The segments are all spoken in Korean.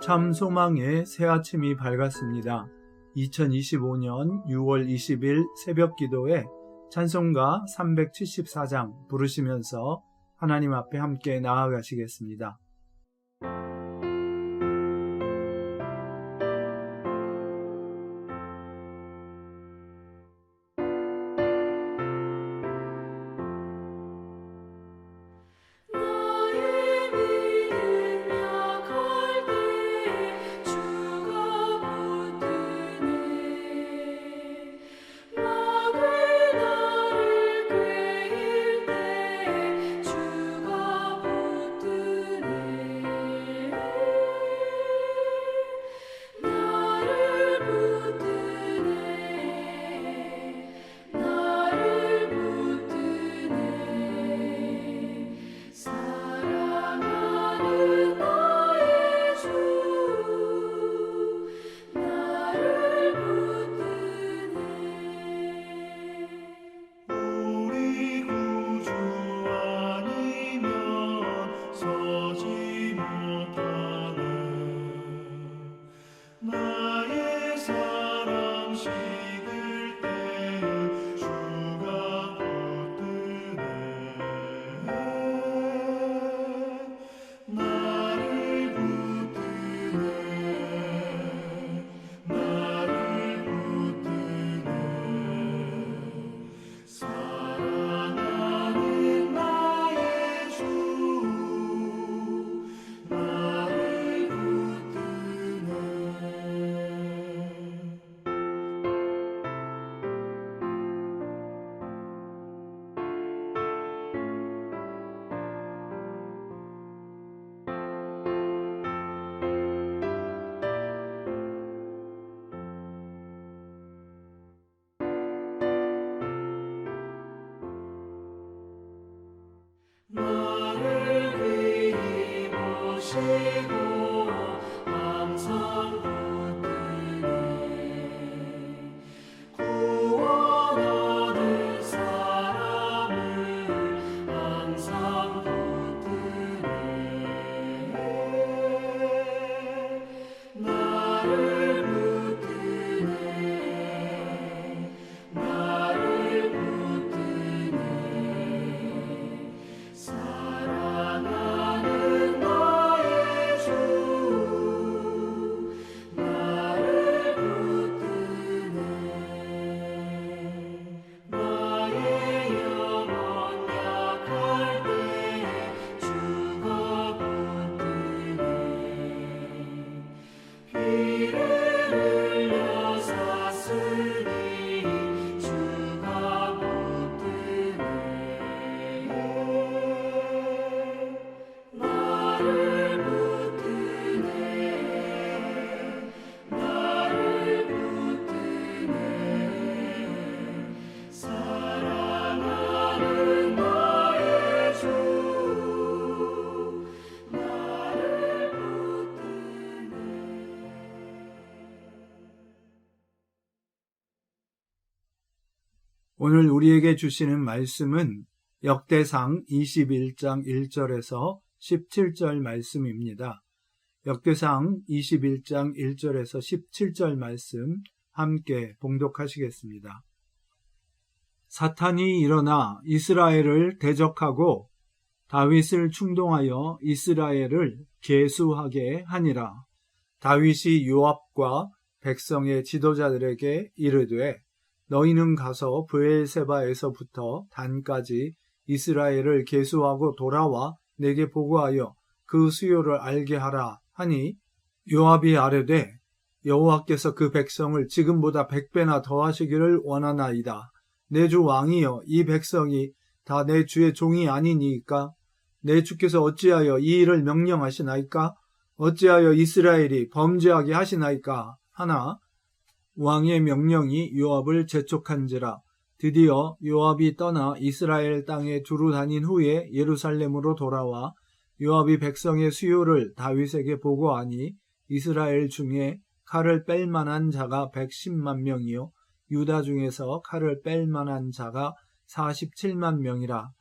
참 소망의 새 아침이 밝았습니다. 2025년 6월 20일 새벽 기도에 찬송가 374장 부르시면서 하나님 앞에 함께 나아가시겠습니다. 오늘 우리에게 주시는 말씀은 역대상 21장 1절에서 17절 말씀입니다. 역대상 21장 1절에서 17절 말씀 함께 봉독하시겠습니다. 사탄이 일어나 이스라엘을 대적하고 다윗을 충동하여 이스라엘을 계수하게 하니라. 다윗이 요압과 백성의 지도자들에게 이르되 너희는 가서 브엘세바에서부터 단까지 이스라엘을 계수하고 돌아와 내게 보고하여 그 수요를 알게 하라 하니 요압이 아뢰되 여호와께서 그 백성을 지금보다 100배나 더하시기를 원하나이다. 내 주 왕이여 이 백성이 다 내 주의 종이 아니니까 내 주께서 어찌하여 이 일을 명령하시나이까? 어찌하여 이스라엘이 범죄하게 하시나이까? 하나 왕의 명령이 요압을 재촉한지라. 드디어 요압이 떠나 이스라엘 땅에 두루 다닌 후에 예루살렘으로 돌아와 요압이 백성의 수요를 다윗에게 보고하니 이스라엘 중에 칼을 뺄 만한 자가 110만 명이요 유다 중에서 칼을 뺄 만한 자가 47만 명이라.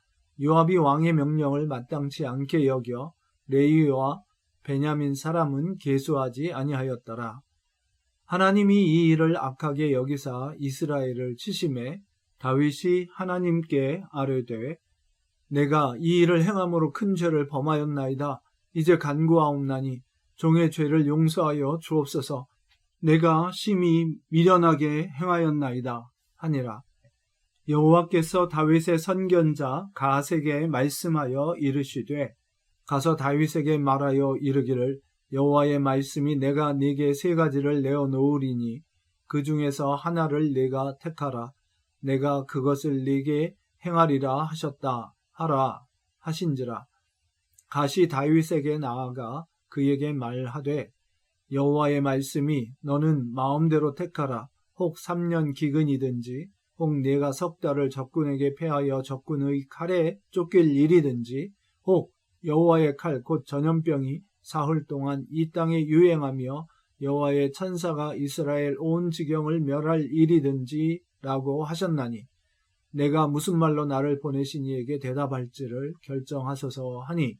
요압이 왕의 명령을 마땅치 않게 여겨 레위와 베냐민 사람은 계수하지 아니하였더라. 하나님이 이 일을 악하게 여기사 이스라엘을 치심에 다윗이 하나님께 아뢰되 내가 이 일을 행함으로 큰 죄를 범하였나이다. 이제 간구하옵나니 종의 죄를 용서하여 주옵소서. 내가 심히 미련하게 행하였나이다 하니라. 여호와께서 다윗의 선견자 갓에게 말씀하여 이르시되 가서 다윗에게 말하여 이르기를 여호와의 말씀이 내가 네게 세 가지를 내어 놓으리니 그 중에서 하나를 네가 택하라. 내가 그것을 네게 행하리라 하셨다 하라 하신지라. 갓이 다윗에게 나아가 그에게 말하되 여호와의 말씀이 너는 마음대로 택하라. 혹 3년 기근이든지 혹 네가 석 달을 적군에게 패하여 적군의 칼에 쫓길 일이든지 혹 여호와의 칼 곧 전염병이 사흘 동안 이 땅에 유행하며 여호와의 천사가 이스라엘 온 지경을 멸할 일이든지 라고 하셨나니 내가 무슨 말로 나를 보내신 이에게 대답할지를 결정하소서 하니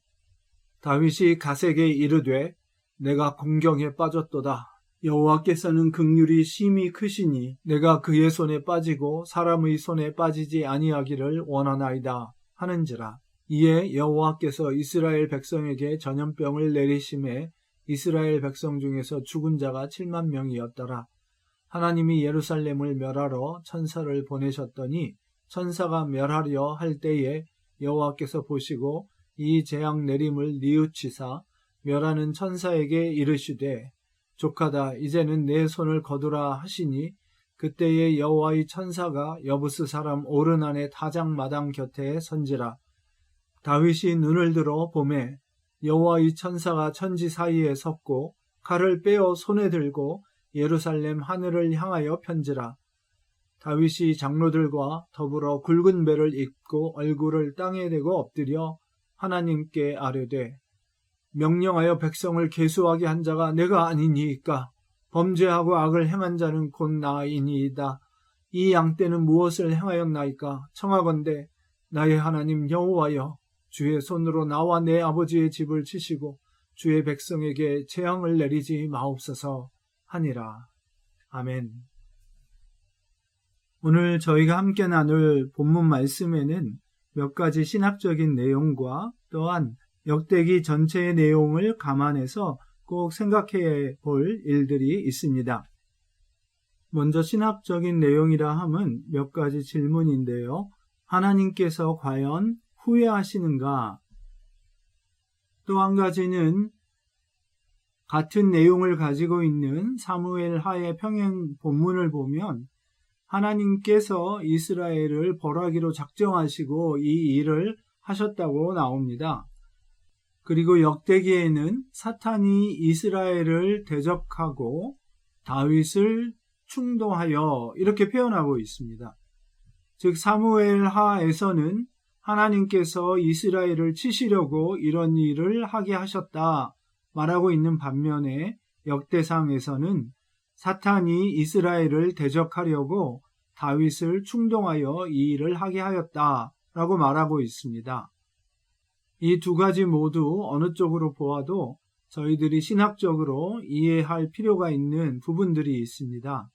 다윗이 갓에게 이르되 내가 공경에 빠졌도다. 여호와께서는 긍휼이 심히 크시니 내가 그의 손에 빠지고 사람의 손에 빠지지 아니하기를 원하나이다 하는지라. 이에 여호와께서 이스라엘 백성에게 전염병을 내리심에 이스라엘 백성 중에서 죽은 자가 7만 명이었더라. 하나님이 예루살렘을 멸하러 천사를 보내셨더니 천사가 멸하려 할 때에 여호와께서 보시고 이 재앙 내림을 뉘우치사 멸하는 천사에게 이르시되 족하다 이제는 내 손을 거두라 하시니 그때에 여호와의 천사가 여부스 사람 오르난의 타작마당 곁에 선지라. 다윗이 눈을 들어 보매 여호와의 천사가 천지 사이에 섰고 칼을 빼어 손에 들고 예루살렘 하늘을 향하여 편지라. 다윗이 장로들과 더불어 굵은 배를 입고 얼굴을 땅에 대고 엎드려 하나님께 아뢰되 명령하여 백성을 계수하게 한 자가 내가 아니니이까? 범죄하고 악을 행한 자는 곧 나이니이다. 이 양떼는 무엇을 행하였나이까? 청하건대 나의 하나님 여호와여 주의 손으로 나와 내 아버지의 집을 치시고 주의 백성에게 재앙을 내리지 마옵소서 하니라. 아멘. 오늘 저희가 함께 나눌 본문 말씀에는 몇 가지 신학적인 내용과 또한 역대기 전체의 내용을 감안해서 꼭 생각해 볼 일들이 있습니다. 먼저 신학적인 내용이라 함은 몇 가지 질문인데요. 하나님께서 과연 후회하시는가? 또 한 가지는 같은 내용을 가지고 있는 사무엘 하의 평행 본문을 보면 하나님께서 이스라엘을 벌하기로 작정하시고 이 일을 하셨다고 나옵니다. 그리고 역대기에는 사탄이 이스라엘을 대적하고 다윗을 충동하여 이렇게 표현하고 있습니다. 즉 사무엘 하에서는 하나님께서 이스라엘을 치시려고 이런 일을 하게 하셨다 말하고 있는 반면에 역대상에서는 사탄이 이스라엘을 대적하려고 다윗을 충동하여 이 일을 하게 하였다라고 말하고 있습니다. 이 두 가지 모두 어느 쪽으로 보아도 저희들이 신학적으로 이해할 필요가 있는 부분들이 있습니다.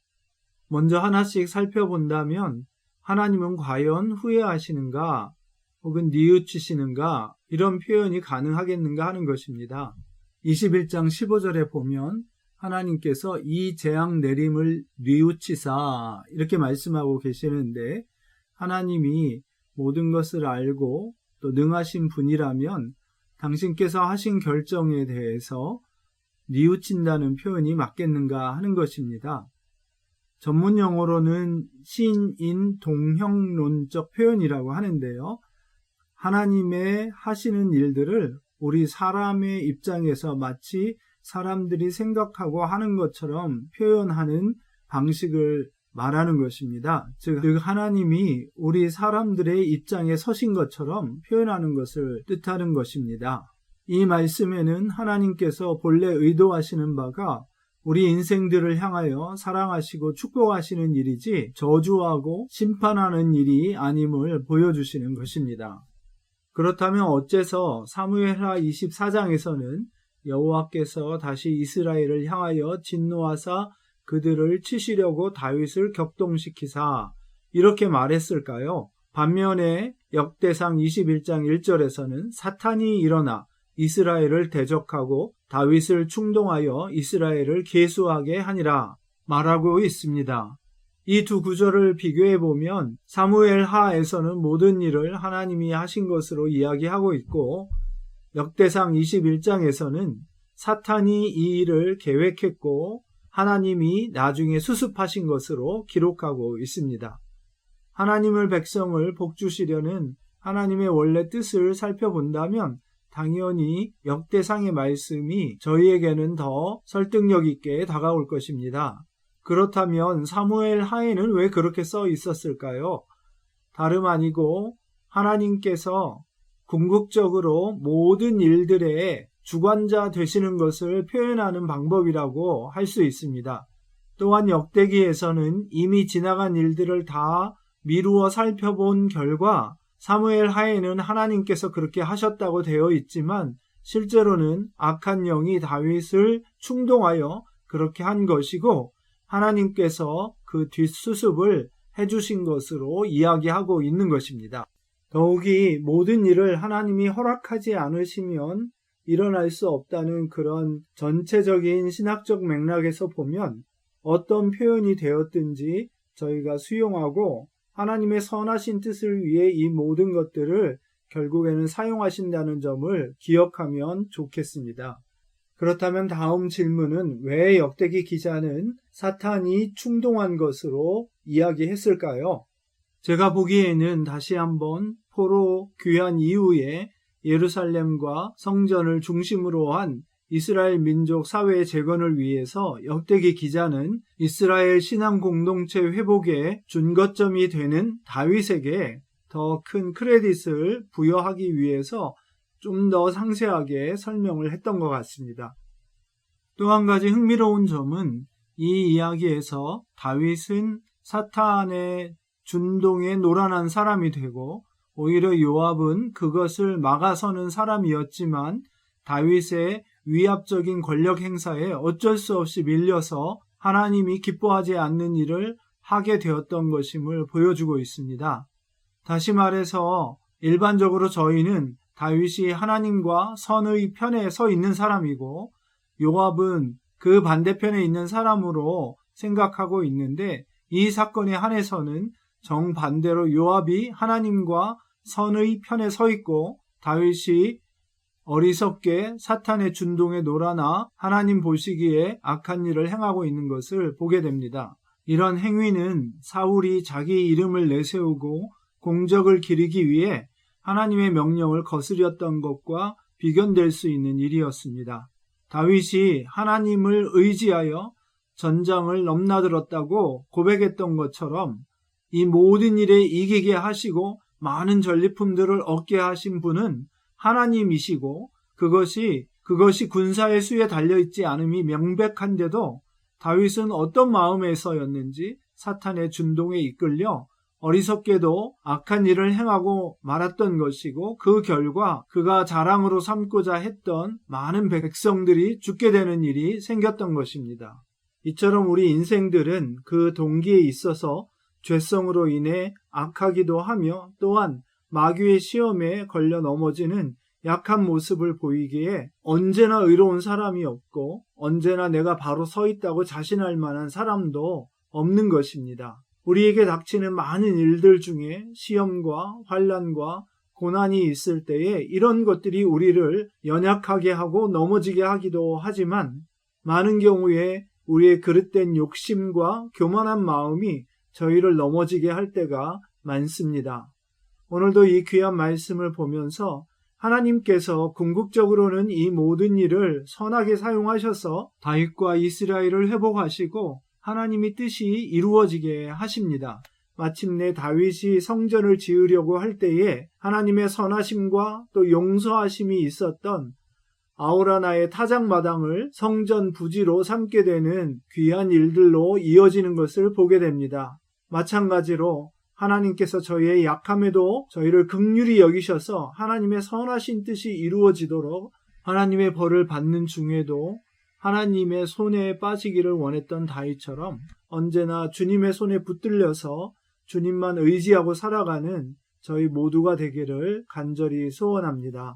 먼저 하나씩 살펴본다면 하나님은 과연 후회하시는가 혹은 뉘우치시는가 이런 표현이 가능하겠는가 하는 것입니다. 21장 15절에 보면 하나님께서 이 재앙 내림을 뉘우치사 이렇게 말씀하고 계시는데 하나님이 모든 것을 알고 또 능하신 분이라면 당신께서 하신 결정에 대해서 뉘우친다는 표현이 맞겠는가 하는 것입니다. 전문 용어로는 신인 동형론적 표현이라고 하는데요. 하나님의 하시는 일들을 우리 사람의 입장에서 마치 사람들이 생각하고 하는 것처럼 표현하는 방식을 말하는 것입니다. 즉 하나님이 우리 사람들의 입장에 서신 것처럼 표현하는 것을 뜻하는 것입니다. 이 말씀에는 하나님께서 본래 의도하시는 바가 우리 인생들을 향하여 사랑하시고 축복하시는 일이지 저주하고 심판하는 일이 아님을 보여주시는 것입니다. 그렇다면 어째서 사무엘하 24장에서는 여호와께서 다시 이스라엘을 향하여 진노하사 그들을 치시려고 다윗을 격동시키사 이렇게 말했을까요? 반면에 역대상 21장 1절에서는 사탄이 일어나 이스라엘을 대적하고 다윗을 충동하여 이스라엘을 계수하게 하니라 말하고 있습니다. 이 두 구절을 비교해 보면 사무엘 하에서는 모든 일을 하나님이 하신 것으로 이야기하고 있고 역대상 21장에서는 사탄이 이 일을 계획했고 하나님이 나중에 수습하신 것으로 기록하고 있습니다. 하나님을 백성을 복주시려는 하나님의 원래 뜻을 살펴본다면 당연히 역대상의 말씀이 저희에게는 더 설득력 있게 다가올 것입니다. 그렇다면 사무엘 하에는 왜 그렇게 써 있었을까요? 다름 아니고 하나님께서 궁극적으로 모든 일들의 주관자 되시는 것을 표현하는 방법이라고 할 수 있습니다. 또한 역대기에서는 이미 지나간 일들을 다 미루어 살펴본 결과 사무엘 하에는 하나님께서 그렇게 하셨다고 되어 있지만 실제로는 악한 영이 다윗을 충동하여 그렇게 한 것이고 하나님께서 그 뒷수습을 해주신 것으로 이야기하고 있는 것입니다. 더욱이 모든 일을 하나님이 허락하지 않으시면 일어날 수 없다는 그런 전체적인 신학적 맥락에서 보면 어떤 표현이 되었든지 저희가 수용하고 하나님의 선하신 뜻을 위해 이 모든 것들을 결국에는 사용하신다는 점을 기억하면 좋겠습니다. 그렇다면 다음 질문은 왜 역대기 기자는 사탄이 충동한 것으로 이야기했을까요? 제가 보기에는 다시 한번 포로 귀환 이후에 예루살렘과 성전을 중심으로 한 이스라엘 민족 사회의 재건을 위해서 역대기 기자는 이스라엘 신앙 공동체 회복의 준거점이 되는 다윗에게 더 큰 크레딧을 부여하기 위해서 좀 더 상세하게 설명을 했던 것 같습니다. 또 한 가지 흥미로운 점은 이 이야기에서 다윗은 사탄의 준동에 노란한 사람이 되고 오히려 요압은 그것을 막아서는 사람이었지만 다윗의 위압적인 권력 행사에 어쩔 수 없이 밀려서 하나님이 기뻐하지 않는 일을 하게 되었던 것임을 보여주고 있습니다. 다시 말해서 일반적으로 저희는 다윗이 하나님과 선의 편에 서 있는 사람이고 요압은 그 반대편에 있는 사람으로 생각하고 있는데 이 사건에 한해서는 정반대로 요압이 하나님과 선의 편에 서 있고 다윗이 어리석게 사탄의 준동에 놀아나 하나님 보시기에 악한 일을 행하고 있는 것을 보게 됩니다. 이런 행위는 사울이 자기 이름을 내세우고 공적을 기리기 위해 하나님의 명령을 거스렸던 것과 비견될 수 있는 일이었습니다. 다윗이 하나님을 의지하여 전장을 넘나들었다고 고백했던 것처럼 이 모든 일에 이기게 하시고 많은 전리품들을 얻게 하신 분은 하나님이시고 그것이 군사의 수에 달려있지 않음이 명백한데도 다윗은 어떤 마음에서였는지 사탄의 준동에 이끌려 어리석게도 악한 일을 행하고 말았던 것이고 그 결과 그가 자랑으로 삼고자 했던 많은 백성들이 죽게 되는 일이 생겼던 것입니다. 이처럼 우리 인생들은 그 동기에 있어서 죄성으로 인해 악하기도 하며 또한 마귀의 시험에 걸려 넘어지는 약한 모습을 보이기에 언제나 의로운 사람이 없고 언제나 내가 바로 서 있다고 자신할 만한 사람도 없는 것입니다. 우리에게 닥치는 많은 일들 중에 시험과 환난과 고난이 있을 때에 이런 것들이 우리를 연약하게 하고 넘어지게 하기도 하지만 많은 경우에 우리의 그릇된 욕심과 교만한 마음이 저희를 넘어지게 할 때가 많습니다. 오늘도 이 귀한 말씀을 보면서 하나님께서 궁극적으로는 이 모든 일을 선하게 사용하셔서 다윗과 이스라엘을 회복하시고 하나님의 뜻이 이루어지게 하십니다. 마침내 다윗이 성전을 지으려고 할 때에 하나님의 선하심과 또 용서하심이 있었던 아우라나의 타작마당을 성전 부지로 삼게 되는 귀한 일들로 이어지는 것을 보게 됩니다. 마찬가지로 하나님께서 저희의 약함에도 저희를 긍휼히 여기셔서 하나님의 선하신 뜻이 이루어지도록 하나님의 벌을 받는 중에도 하나님의 손에 빠지기를 원했던 다윗처럼 언제나 주님의 손에 붙들려서 주님만 의지하고 살아가는 저희 모두가 되기를 간절히 소원합니다.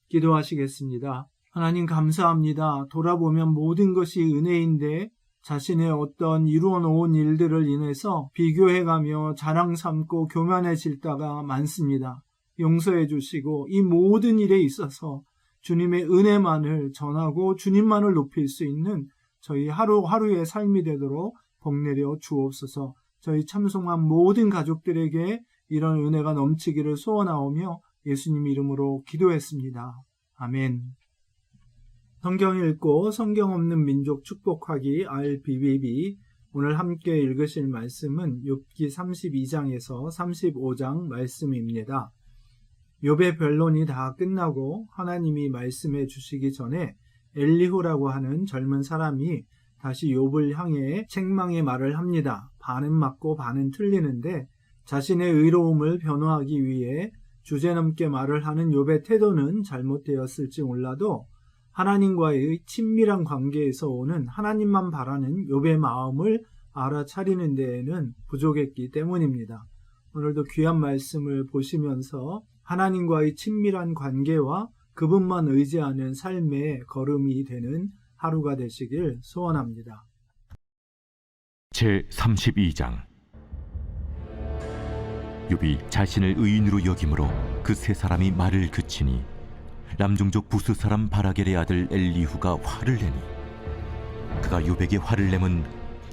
기도하시겠습니다. 하나님 감사합니다. 돌아보면 모든 것이 은혜인데 자신의 어떤 이루어 놓은 일들을 인해서 비교해가며 자랑 삼고 교만해질 때가 많습니다. 용서해 주시고 이 모든 일에 있어서 주님의 은혜만을 전하고 주님만을 높일 수 있는 저희 하루하루의 삶이 되도록 복내려 주옵소서. 저희 참송한 모든 가족들에게 이런 은혜가 넘치기를 소원하오며 예수님 이름으로 기도했습니다. 아멘. 성경 읽고 성경 없는 민족 축복하기 RBBB. 오늘 함께 읽으실 말씀은 욥기 32장에서 35장 말씀입니다. 욥의 변론이 다 끝나고 하나님이 말씀해 주시기 전에 엘리후라고 하는 젊은 사람이 다시 욥을 향해 책망의 말을 합니다. 반은 맞고 반은 틀리는데 자신의 의로움을 변호하기 위해 주제넘게 말을 하는 욥의 태도는 잘못되었을지 몰라도 하나님과의 친밀한 관계에서 오는 하나님만 바라는 욥의 마음을 알아차리는 데에는 부족했기 때문입니다. 오늘도 귀한 말씀을 보시면서 하나님과의 친밀한 관계와 그분만 의지하는 삶의 걸음이 되는 하루가 되시길 소원합니다. 제32장. 욥이 자신을 의인으로 여김으로 그 세 사람이 말을 그치니 람종족 부스 사람 바라겔의 아들 엘리후가 화를 내니 그가 욥에게 화를 내면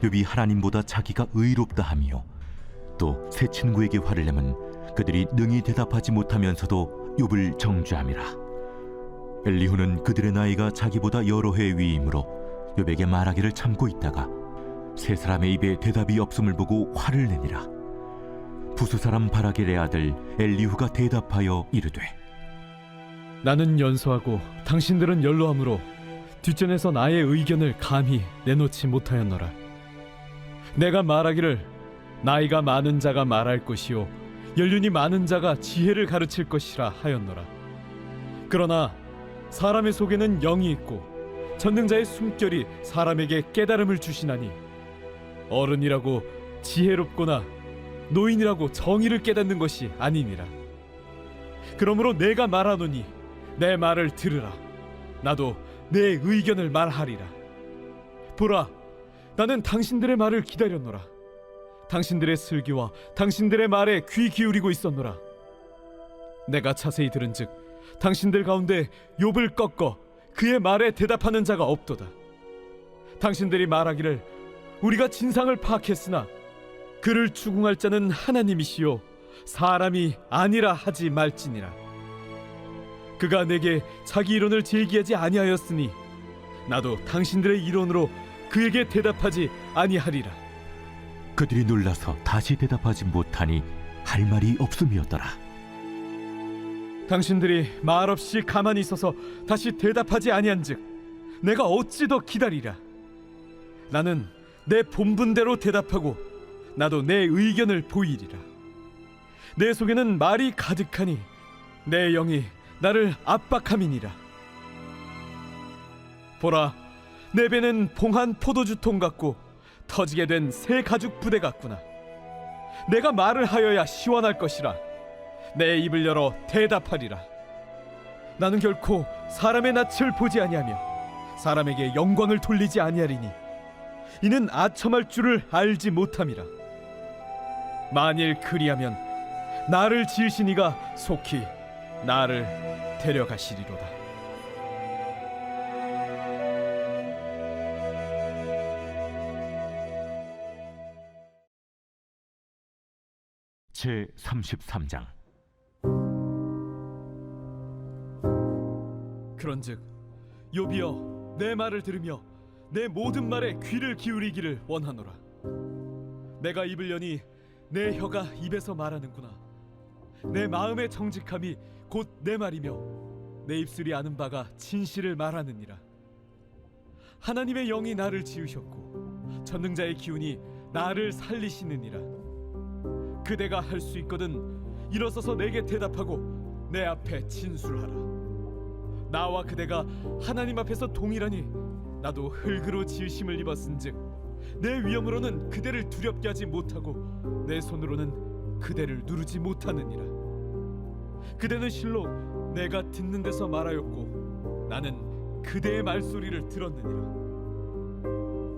욥이 하나님보다 자기가 의롭다 하며 또 세 친구에게 화를 내면 그들이 능히 대답하지 못하면서도 욥을 정죄함이라. 엘리후는 그들의 나이가 자기보다 여러 해 위이므로 욥에게 말하기를 참고 있다가 세 사람의 입에 대답이 없음을 보고 화를 내니라. 부스 사람 바라겔의 아들 엘리후가 대답하여 이르되 나는 연소하고 당신들은 연로함으로 뒷전에서 나의 의견을 감히 내놓지 못하였노라. 내가 말하기를 나이가 많은 자가 말할 것이요 연륜이 많은 자가 지혜를 가르칠 것이라 하였노라. 그러나 사람의 속에는 영이 있고 전능자의 숨결이 사람에게 깨달음을 주시나니 어른이라고 지혜롭거나 노인이라고 정의를 깨닫는 것이 아니니라. 그러므로 내가 말하노니 내 말을 들으라. 나도 내 의견을 말하리라. 보라, 나는 당신들의 말을 기다렸노라. 당신들의 슬기와 당신들의 말에 귀 기울이고 있었노라. 내가 자세히 들은즉 당신들 가운데 욥을 꺾어 그의 말에 대답하는 자가 없도다. 당신들이 말하기를 우리가 진상을 파악했으나 그를 추궁할 자는 하나님이시요 사람이 아니라 하지 말지니라. 그가 내게 자기 이론을 제기하지 아니하였으니 나도 당신들의 이론으로 그에게 대답하지 아니하리라. 그들이 놀라서 다시 대답하지 못하니 할 말이 없음이었더라. 당신들이 말없이 가만히 있어서 다시 대답하지 아니한즉 내가 어찌 더 기다리랴. 나는 내 본분대로 대답하고 나도 내 의견을 보이리라. 내 속에는 말이 가득하니 내 영이 나를 압박함이니라. 보라, 내 배는 봉한 포도주통 같고 터지게 된 새 가죽 부대 같구나. 내가 말을 하여야 시원할 것이라. 내 입을 열어 대답하리라. 나는 결코 사람의 낯을 보지 아니하며 사람에게 영광을 돌리지 아니하리니 이는 아첨할 줄을 알지 못함이라. 만일 그리하면 나를 지으신 이가 속히 나를 데려가시리로다. 제33장. 그런즉 욥이여, 내 말을 들으며 내 모든 말에 귀를 기울이기를 원하노라. 내가 입을 여니 내 혀가 입에서 말하는구나. 내 마음의 정직함이 곧 내 말이며 내 입술이 아는 바가 진실을 말하느니라. 하나님의 영이 나를 지으셨고 전능자의 기운이 나를 살리시느니라. 그대가 할 수 있거든 일어서서 내게 대답하고 내 앞에 진술하라. 나와 그대가 하나님 앞에서 동일하니 나도 흙으로 지으심을 입었은즉 내 위엄으로는 그대를 두렵게 하지 못하고 내 손으로는 그대를 누르지 못하느니라. 그대는 실로 내가 듣는 데서 말하였고 나는 그대의 말소리를 들었느니라.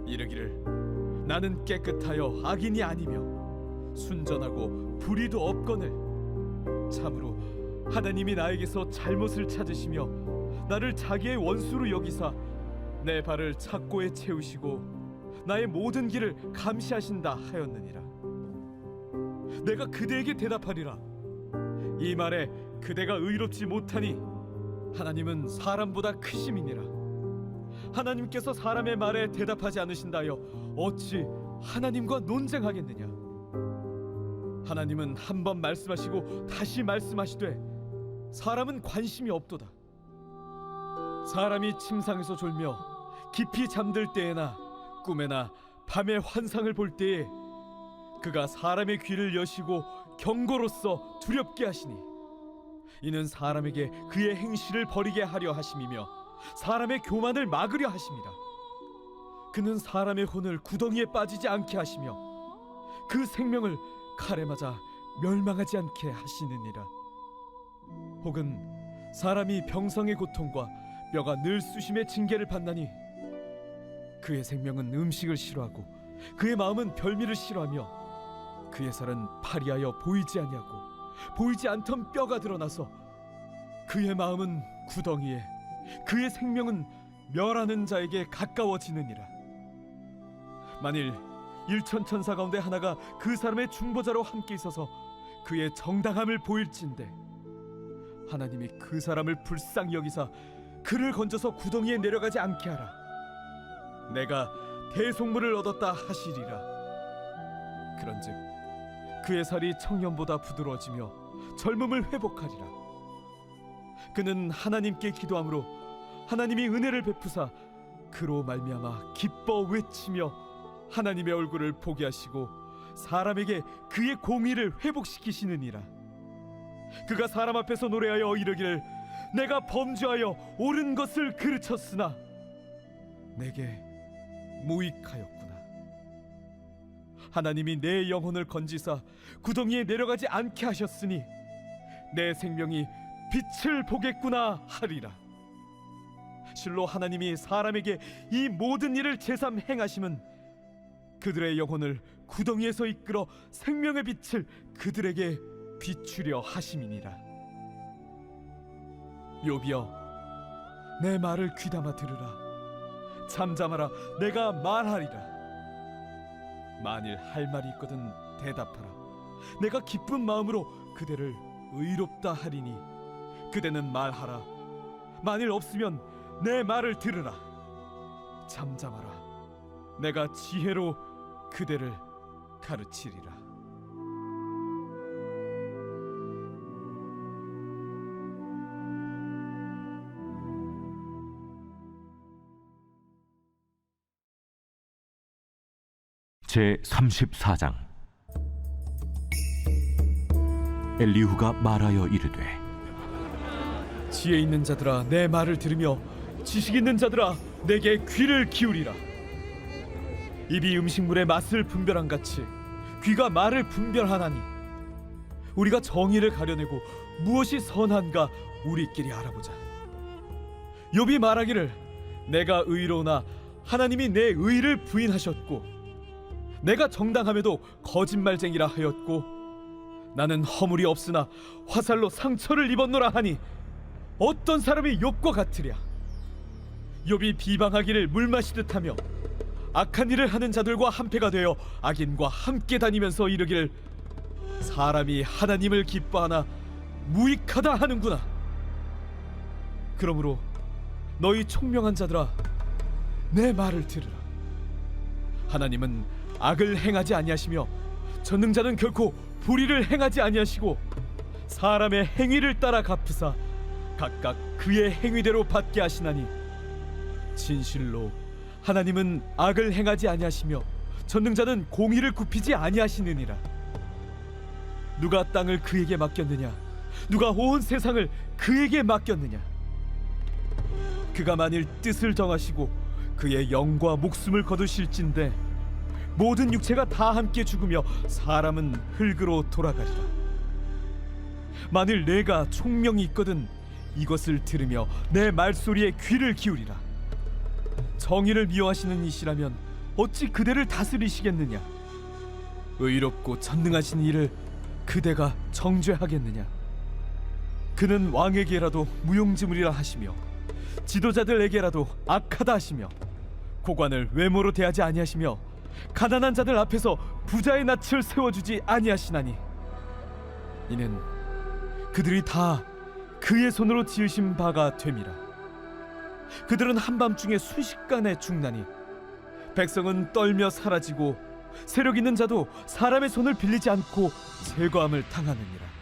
이르기를 나는 깨끗하여 악인이 아니며 순전하고 불의도 없거늘 참으로 하나님이 나에게서 잘못을 찾으시며 나를 자기의 원수로 여기사 내 발을 착고에 채우시고 나의 모든 길을 감시하신다 하였느니라. 내가 그대에게 대답하리라. 이 말에 그대가 의롭지 못하니 하나님은 사람보다 크심이니라. 하나님께서 사람의 말에 대답하지 않으신다여 어찌 하나님과 논쟁하겠느냐. 하나님은 한 번 말씀하시고 다시 말씀하시되 사람은 관심이 없도다. 사람이 침상에서 졸며 깊이 잠들 때에나 꿈에나 밤에 환상을 볼 때에 그가 사람의 귀를 여시고 경고로써 두렵게 하시니 이는 사람에게 그의 행실을 버리게 하려 하심이며 사람의 교만을 막으려 하심이라. 그는 사람의 혼을 구덩이에 빠지지 않게 하시며 그 생명을 칼에 맞아 멸망하지 않게 하시느니라. 혹은 사람이 병성의 고통과 뼈가 늘 쑤심의 징계를 받나니 그의 생명은 음식을 싫어하고 그의 마음은 별미를 싫어하며 그의 살은 파리하여 보이지 아니하고 보이지 않던 뼈가 드러나서 그의 마음은 구덩이에 그의 생명은 멸하는 자에게 가까워지느니라. 만일 일천 천사 가운데 하나가 그 사람의 중보자로 함께 있어서 그의 정당함을 보일진대 하나님이 그 사람을 불쌍히 여기사 그를 건져서 구덩이에 내려가지 않게 하라. 내가 대속물을 얻었다 하시리라. 그런즉 그의 살이 청년보다 부드러워지며 젊음을 회복하리라. 그는 하나님께 기도함으로 하나님이 은혜를 베푸사 그로 말미암아 기뻐 외치며 하나님의 얼굴을 보게 하시고 사람에게 그의 공의를 회복시키시느니라. 그가 사람 앞에서 노래하여 이르기를 내가 범죄하여 옳은 것을 그르쳤으나 내게 무익하였구나. 하나님이 내 영혼을 건지사 구덩이에 내려가지 않게 하셨으니 내 생명이 빛을 보겠구나 하리라. 실로 하나님이 사람에게 이 모든 일을 제삼 행하심은 그들의 영혼을 구덩이에서 이끌어 생명의 빛을 그들에게 비추려 하심이니라. 욥이여 내 말을 귀담아 들으라. 잠잠하라 내가 말하리라. 만일 할 말이 있거든 대답하라. 내가 기쁜 마음으로 그대를 의롭다 하리니 그대는 말하라. 만일 없으면 내 말을 들으라. 잠잠하라. 내가 지혜로 그대를 가르치리라. 제 34장. 엘리후가 말하여 이르되 지혜 있는 자들아 내 말을 들으며 지식 있는 자들아 내게 귀를 기울이라. 입이 음식물의 맛을 분별한 같이 귀가 말을 분별하나니 우리가 정의를 가려내고 무엇이 선한가 우리끼리 알아보자. 욥이 말하기를 내가 의로우나 하나님이 내 의를 부인하셨고 내가 정당함에도 거짓말쟁이라 하였고 나는 허물이 없으나 화살로 상처를 입었노라 하니 어떤 사람이 욥과 같으랴. 욥이 비방하기를 물 마시듯 하며 악한 일을 하는 자들과 한패가 되어 악인과 함께 다니면서 이르기를 사람이 하나님을 기뻐하나 무익하다 하는구나. 그러므로 너희 총명한 자들아 내 말을 들으라. 하나님은 악을 행하지 아니하시며 전능자는 결코 불의를 행하지 아니하시고 사람의 행위를 따라 갚으사 각각 그의 행위대로 받게 하시나니 진실로 하나님은 악을 행하지 아니하시며 전능자는 공의를 굽히지 아니하시느니라. 누가 땅을 그에게 맡겼느냐? 누가 온 세상을 그에게 맡겼느냐? 그가 만일 뜻을 정하시고 그의 영과 목숨을 거두실진데 모든 육체가 다 함께 죽으며 사람은 흙으로 돌아가리라. 만일 내가 총명이 있거든 이것을 들으며 내 말소리에 귀를 기울이라. 정의를 미워하시는 이시라면 어찌 그대를 다스리시겠느냐? 의롭고 전능하신 이를 그대가 정죄하겠느냐? 그는 왕에게라도 무용지물이라 하시며 지도자들에게라도 악하다 하시며 고관을 외모로 대하지 아니하시며 가난한 자들 앞에서 부자의 낯을 세워주지 아니하시나니 이는 그들이 다 그의 손으로 지으신 바가 됨이라. 그들은 한밤중에 순식간에 죽나니 백성은 떨며 사라지고 세력 있는 자도 사람의 손을 빌리지 않고 제거함을 당하느니라.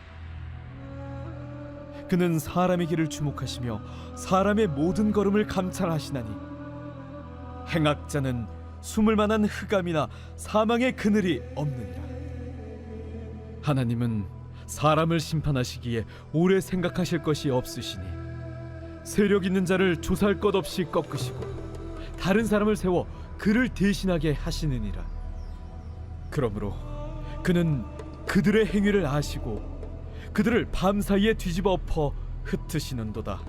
그는 사람의 길을 주목하시며 사람의 모든 걸음을 감찰하시나니 행악자는 숨을 만한 흑암이나 사망의 그늘이 없느니라. 하나님은 사람을 심판하시기에 오래 생각하실 것이 없으시니 세력 있는 자를 조사할 것 없이 꺾으시고 다른 사람을 세워 그를 대신하게 하시느니라. 그러므로 그는 그들의 행위를 아시고 그들을 밤사이에 뒤집어 엎어 흩으시는도다.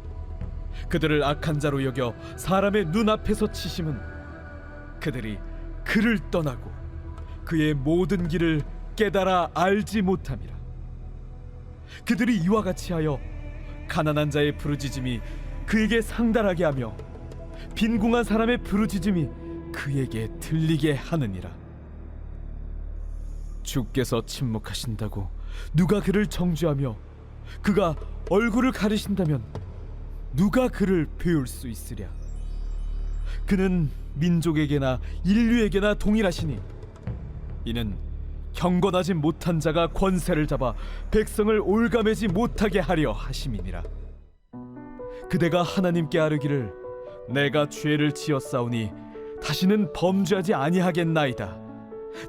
그들을 악한 자로 여겨 사람의 눈앞에서 치심은 그들이 그를 떠나고 그의 모든 길을 깨달아 알지 못함이라. 그들이 이와 같이 하여 가난한 자의 부르짖음이 그에게 상달하게 하며 빈궁한 사람의 부르짖음이 그에게 들리게 하느니라. 주께서 침묵하신다고 누가 그를 정죄하며 그가 얼굴을 가리신다면 누가 그를 배울 수 있으랴. 그는 민족에게나 인류에게나 동일하시니 이는 경건하지 못한 자가 권세를 잡아 백성을 올가매지 못하게 하려 하심이니라. 그대가 하나님께 아뢰기를 내가 죄를 지었사오니 다시는 범죄하지 아니하겠나이다.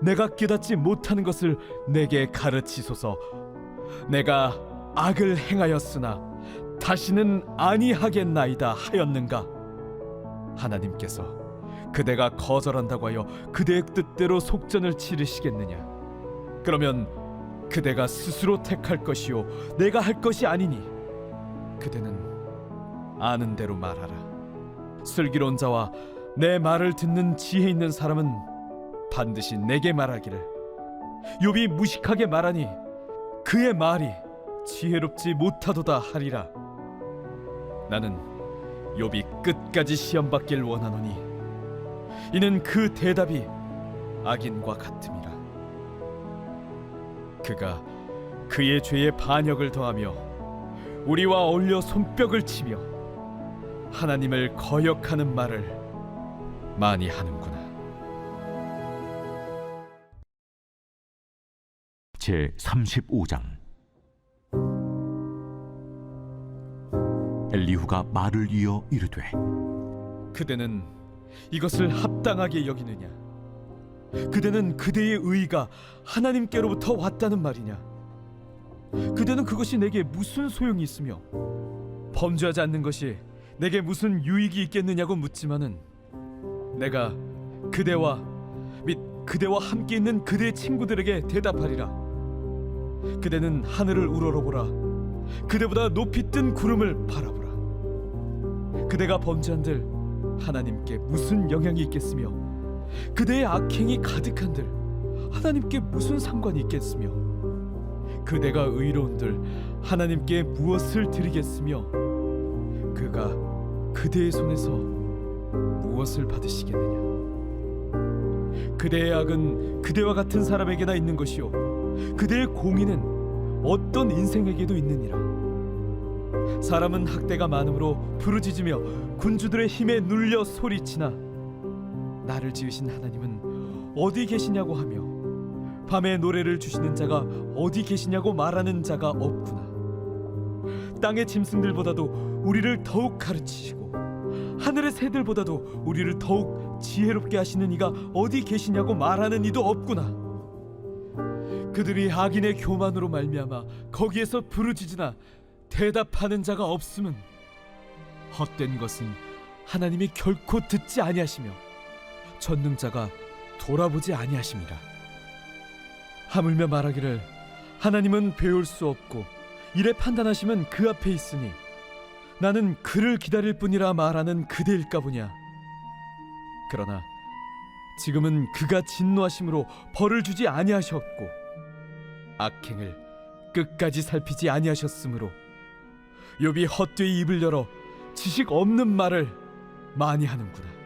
내가 깨닫지 못하는 것을 내게 가르치소서. 내가 악을 행하였으나 다시는 아니하겠나이다 하였는가? 하나님께서 그대가 거절한다고 하여 그대의 뜻대로 속전을 치르시겠느냐? 그러면 그대가 스스로 택할 것이요 내가 할 것이 아니니 그대는 아는 대로 말하라. 슬기로운 자와 내 말을 듣는 지혜 있는 사람은 반드시 내게 말하기를 욥이 무식하게 말하니 그의 말이 지혜롭지 못하도다 하리라. 나는 욥이 끝까지 시험받길 원하노니 이는 그 대답이 악인과 같음이라. 그가 그의 죄에 반역을 더하며 우리와 어울려 손뼉을 치며 하나님을 거역하는 말을 많이 하는구나. 제 35장. 엘리후가 말을 이어 이르되 그대는 이것을 합당하게 여기느냐? 그대는 그대의 의가 하나님께로부터 왔다는 말이냐? 그대는 그것이 내게 무슨 소용이 있으며 범죄하지 않는 것이 내게 무슨 유익이 있겠느냐고 묻지만은 내가 그대와 및 그대와 함께 있는 그대의 친구들에게 대답하리라. 그대는 하늘을 우러러보라. 그대보다 높이 뜬 구름을 바라보라. 그대가 범죄한들 하나님께 무슨 영향이 있겠으며 그대의 악행이 가득한들 하나님께 무슨 상관이 있겠으며 그대가 의로운들 하나님께 무엇을 드리겠으며 그가 그대의 손에서 무엇을 받으시겠느냐? 그대의 악은 그대와 같은 사람에게나 있는 것이요 그대의 공의는 어떤 인생에게도 있느니라. 사람은 학대가 많으므로 부르짖으며 군주들의 힘에 눌려 소리치나 나를 지으신 하나님은 어디 계시냐고 하며 밤에 노래를 주시는 자가 어디 계시냐고 말하는 자가 없구나. 땅의 짐승들보다도 우리를 더욱 가르치시고 하늘의 새들보다도 우리를 더욱 지혜롭게 하시는 이가 어디 계시냐고 말하는 이도 없구나. 그들이 악인의 교만으로 말미암아 거기에서 부르짖으나 대답하는 자가 없음은 헛된 것은 하나님이 결코 듣지 아니하시며 전능자가 돌아보지 아니하심이라. 하물며 말하기를 하나님은 배울 수 없고 이래 판단하심은 그 앞에 있으니 나는 그를 기다릴 뿐이라 말하는 그대일까 보냐. 그러나 지금은 그가 진노하심으로 벌을 주지 아니하셨고 악행을 끝까지 살피지 아니하셨으므로 욥이 헛되이 입을 열어 지식 없는 말을 많이 하는구나.